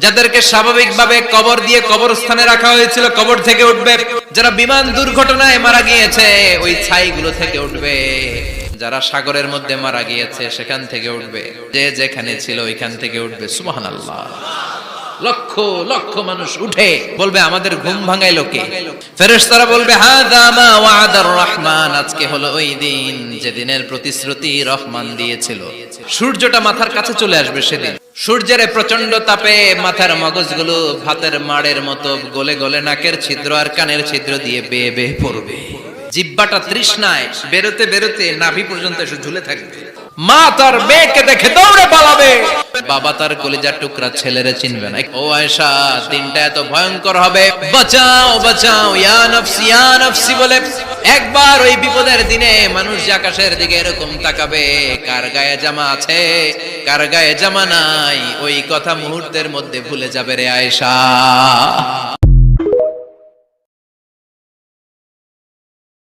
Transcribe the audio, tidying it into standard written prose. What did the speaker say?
যাদেরকে স্বাভাবিকভাবে কবর দিয়ে কবরস্থানে রাখা হয়েছিল কবর থেকে উঠবে, যারা বিমান দুর্ঘটনায় মারা গিয়েছে ওই ছাইগুলো থেকে উঠবে, যারা সাগরের মধ্যে মারা গিয়েছে সেখান থেকে উঠবে, যে যেখানে ছিল ওইখান থেকে উঠবে। সুবহানাল্লাহ। লক্ষ লক্ষ মানুষ উঠে বলবে আমাদের ঘুম ভাঙাইলো কে? ফেরেশতারা বলবে হাযা মা ওয়া'দার রহমান, আজকে হলো ওই দিন যেদিনের প্রতিশ্রুতি রহমান দিয়েছিল। সূর্যটা মাথার কাছে চলে আসবে সেদিন। সূর্যের প্রচন্ড তাপে মাথার মগজগুলো ভাতের মাড়ের মতো গলে গলে নাকের ছিদ্র আর কানের ছিদ্র দিয়ে বেয়ে বেয়ে পড়বে। জিহ্বাটা তৃষ্ণায় বেরোতে বেরোতে নাভি পর্যন্ত এসে ঝুলে থাকবে। মা তার মেয়েকে দেখে দৌড়ে পালাবে, বাবা তার কলিজার টুকরা ছেলেরে চিনবে না। ও আয়েশা, দিনটা এত ভয়ঙ্কর হবে, বাঁচাও বাঁচাও ইয়া নফসি ইয়া নফসি বলে একবার ওই বিপদের দিনে মানুষ যে আকাশের দিকে এরকম তাকাবে, কার গায়ে জামা আছে কার গায়ে জামা নাই, ওই কথা মুহূর্তের মধ্যে ভুলে যাবে রে আয়েশা।